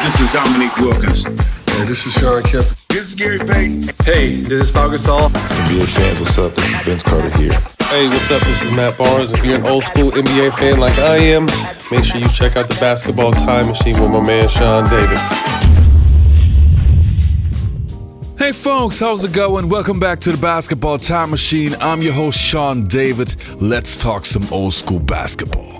This is Dominique Wilkins. Hey, this is Sean Kemp. This is Gary Payton. Hey, this is Pau Gasol. NBA fans, what's up? This is Vince Carter here. Hey, what's up? This is Matt Barnes. If you're an old school NBA fan like I am, make sure you check out the Basketball Time Machine with my man Sean David. Hey folks, how's it going? Welcome back to the Basketball Time Machine. I'm your host Sean David. Let's talk some old school basketball.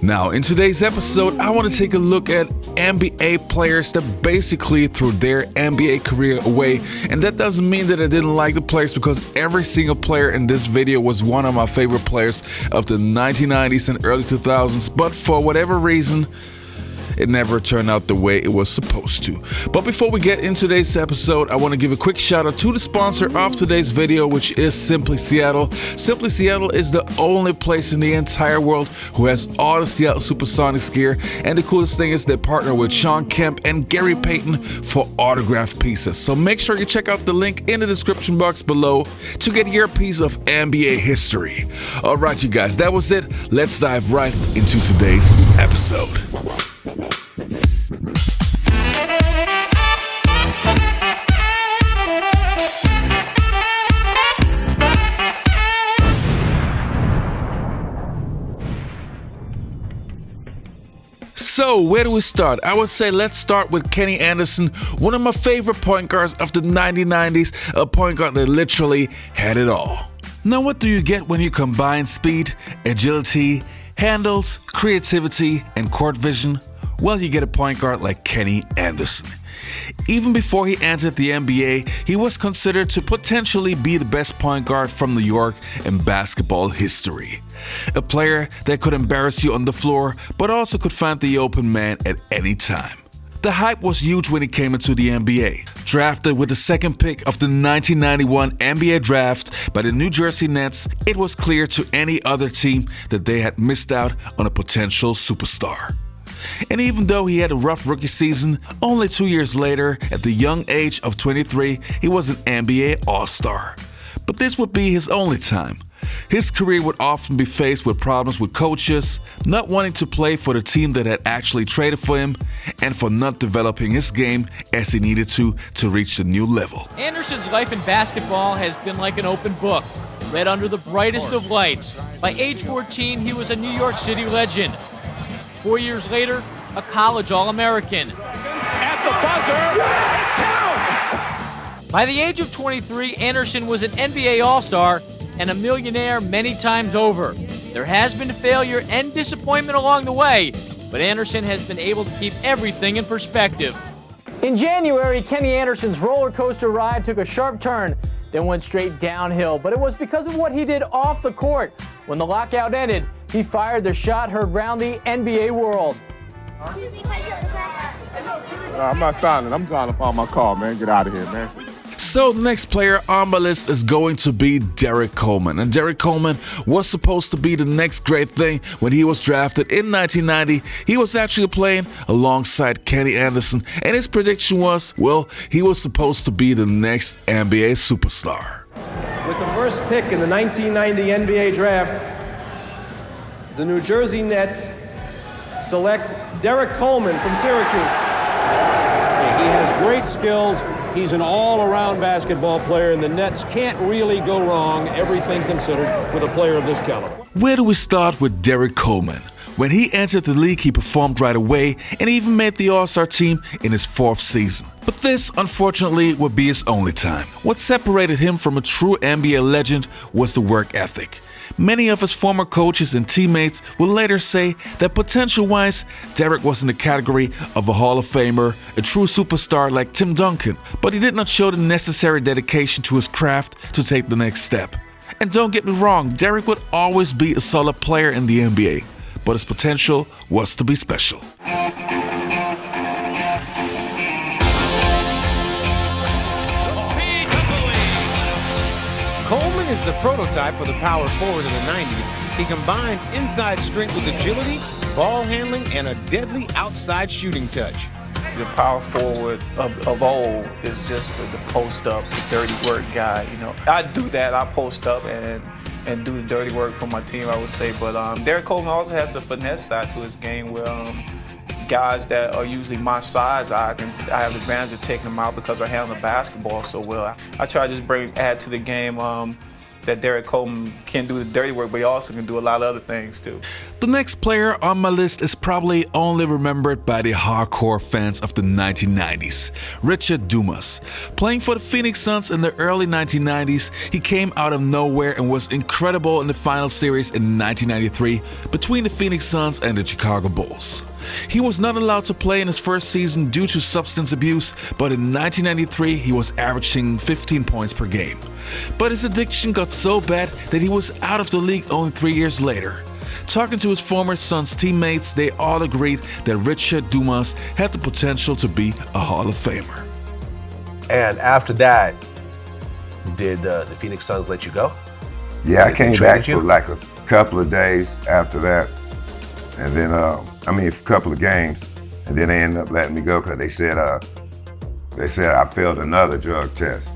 Now, in today's episode, I want to take a look at NBA players that basically threw their NBA career away. And that doesn't mean that I didn't like the players, because every single player in this video was one of my favorite players of the 1990s and early 2000s. But for whatever reason, it never turned out the way it was supposed to. But before we get into today's episode, I want to give a quick shout out to the sponsor of today's video, which is Simply Seattle. Simply Seattle is the only place in the entire world who has all the Seattle Supersonics gear. And the coolest thing is they partner with Sean Kemp and Gary Payton for autographed pieces. So make sure you check out the link in the description box below to get your piece of NBA history. Alright you guys, that was it. Let's dive right into today's episode. So, where do we start? I would say let's start with Kenny Anderson, one of my favorite point guards of the 1990s, a point guard that literally had it all. Now, what do you get when you combine speed, agility, handles, creativity, and court vision? Well, you get a point guard like Kenny Anderson. Even before he entered the NBA, he was considered to potentially be the best point guard from New York in basketball history. A player that could embarrass you on the floor, but also could find the open man at any time. The hype was huge when he came into the NBA. Drafted with the second pick of the 1991 NBA draft by the New Jersey Nets, it was clear to any other team that they had missed out on a potential superstar. And even though he had a rough rookie season, only 2 years later, at the young age of 23, he was an NBA All-Star. But this would be his only time. His career would often be faced with problems with coaches, not wanting to play for the team that had actually traded for him, and for not developing his game as he needed to reach the new level. Anderson's life in basketball has been like an open book, read under the brightest of lights. By age 14, he was a New York City legend. 4 years later, a college All-American. At the buzzer, it counts! By the age of 23, Anderson was an NBA All-Star and a millionaire many times over. There has been failure and disappointment along the way, but Anderson has been able to keep everything in perspective. In January, Kenny Anderson's roller coaster ride took a sharp turn, then went straight downhill. But it was because of what he did off the court. When the lockout ended, he fired the shot heard round the NBA world. I'm not signing. I'm trying to find my car, man. Get out of here, man. So the next player on my list is going to be Derrick Coleman. And Derrick Coleman was supposed to be the next great thing when he was drafted in 1990. He was actually playing alongside Kenny Anderson, and his prediction was, well, he was supposed to be the next NBA superstar. With the first pick in the 1990 NBA draft, the New Jersey Nets select Derrick Coleman from Syracuse. He has great skills. He's an all-around basketball player, and the Nets can't really go wrong, everything considered, with a player of this caliber. Where do we start with Derrick Coleman? When he entered the league, he performed right away and even made the All-Star team in his 4th season. But this, unfortunately, would be his only time. What separated him from a true NBA legend was the work ethic. Many of his former coaches and teammates will later say that potential-wise, Derrick was in the category of a Hall of Famer, a true superstar like Tim Duncan, but he did not show the necessary dedication to his craft to take the next step. And don't get me wrong, Derrick would always be a solid player in the NBA, but his potential was to be special. Coleman is the prototype for the power forward in the 90s. He combines inside strength with agility, ball handling, and a deadly outside shooting touch. The power forward of old is just the post up, the dirty work guy. You know, I do that. I post up and do the dirty work for my team, I would say. But Derrick Coleman also has a finesse side to his game where guys that are usually my size, I have the advantage of taking them out because I handle the basketball so well. I try to just add to the game that Derrick Coleman can do the dirty work, but he also can do a lot of other things too. The next player on my list is probably only remembered by the hardcore fans of the 1990s, Richard Dumas. Playing for the Phoenix Suns in the early 1990s, he came out of nowhere and was incredible in the final series in 1993 between the Phoenix Suns and the Chicago Bulls. He was not allowed to play in his first season due to substance abuse, but in 1993 he was averaging 15 points per game. But his addiction got so bad that he was out of the league only 3 years later. Talking to his former Suns teammates, they all agreed that Richard Dumas had the potential to be a Hall of Famer. And after that, did the Phoenix Suns let you go? Yeah, I came back for like a couple of days after that. And then, a couple of games, and then they ended up letting me go because they said I failed another drug test,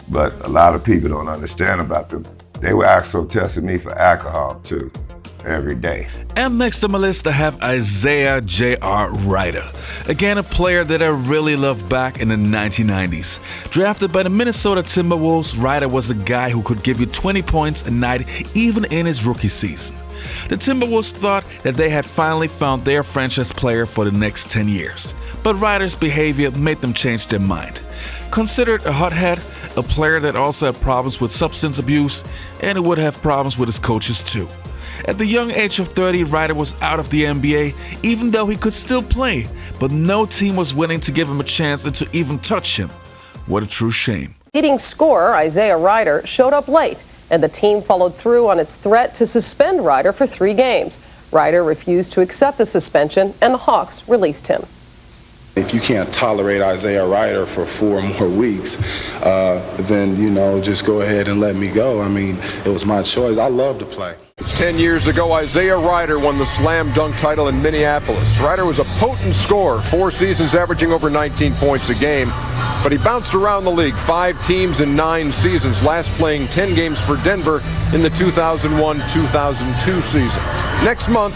but a lot of people don't understand about them. They were also testing me for alcohol too, every day. And next on my list, I have Isaiah J.R. Ryder. Again, a player that I really loved back in the 1990s. Drafted by the Minnesota Timberwolves, Ryder was a guy who could give you 20 points a night even in his rookie season. The Timberwolves thought that they had finally found their franchise player for the next 10 years. But Ryder's behavior made them change their mind. Considered a hothead, a player that also had problems with substance abuse, and who would have problems with his coaches too. At the young age of 30, Ryder was out of the NBA, even though he could still play, but no team was willing to give him a chance and to even touch him. What a true shame. Leading scorer Isaiah Ryder showed up late, and the team followed through on its threat to suspend Ryder for 3 games. Ryder refused to accept the suspension, and the Hawks released him. If you can't tolerate Isaiah Ryder for 4 more weeks, then, just go ahead and let me go. It was my choice. I love to play. 10 years ago, Isaiah Ryder won the slam dunk title in Minneapolis. Ryder was a potent scorer, 4 seasons averaging over 19 points a game. But he bounced around the league, 5 teams in 9 seasons, last playing 10 games for Denver in the 2001-2002 season. Next month,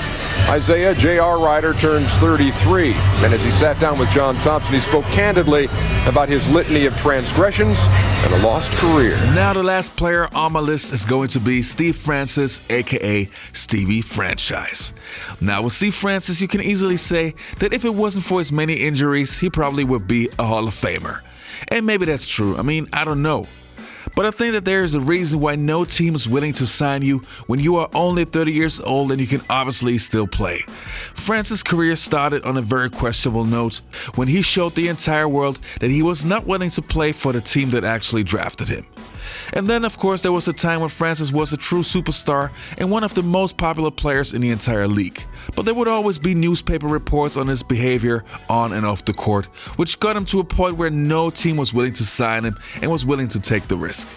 Isaiah J.R. Ryder turns 33. And as he sat down with John Thompson, he spoke candidly about his litany of transgressions and a lost career. Now the last player on my list is going to be Steve Francis, a.k.a. Stevie Franchise. Now with Steve Francis, you can easily say that if it wasn't for his many injuries, he probably would be a Hall of Famer. And maybe that's true. I don't know. But I think that there is a reason why no team is willing to sign you when you are only 30 years old and you can obviously still play. Francis' career started on a very questionable note when he showed the entire world that he was not willing to play for the team that actually drafted him. And then, of course, there was a time when Francis was a true superstar and one of the most popular players in the entire league. But there would always be newspaper reports on his behavior on and off the court, which got him to a point where no team was willing to sign him and was willing to take the risk.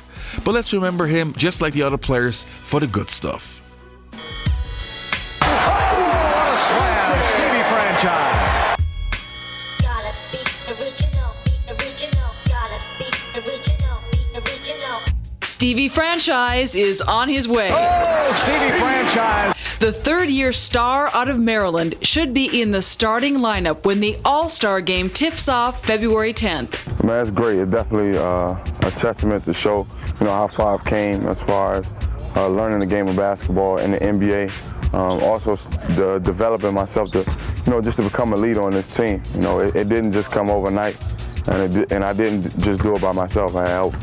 But let's remember him, just like the other players, for the good stuff. Oh, what a slam, Stevie Franchise. Gotta be original, gotta be original. Stevie Franchise is on his way. Oh, Stevie Franchise. The third-year star out of Maryland should be in the starting lineup when the All-Star game tips off February 10th. Man, it's great. It's definitely a testament to show, how far I've came as far as learning the game of basketball in the NBA. Also developing myself to, just to become a leader on this team. It didn't just come overnight, and I didn't just do it by myself. I had help,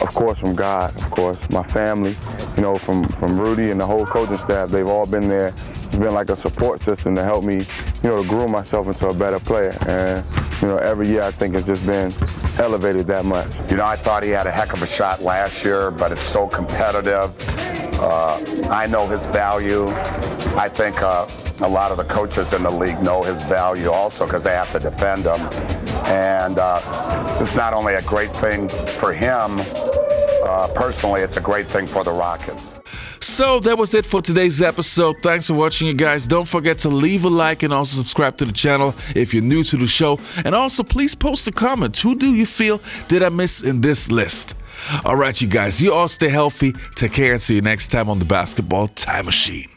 of course, from God, of course, my family, from Rudy and the whole coaching staff. They've all been there. It's been like a support system to help me, to groom myself into a better player. And, every year I think it's just been elevated that much. I thought he had a heck of a shot last year, but it's so competitive. I know his value. I think a lot of the coaches in the league know his value also because they have to defend him. And it's not only a great thing for him, personally, it's a great thing for the Rockets. So that was it for today's episode. Thanks for watching, you guys. Don't forget to leave a like and also subscribe to the channel if you're new to the show. And also, please post a comment. Who do you feel did I miss in this list? All right, you guys, you all stay healthy. Take care and see you next time on the Basketball Time Machine.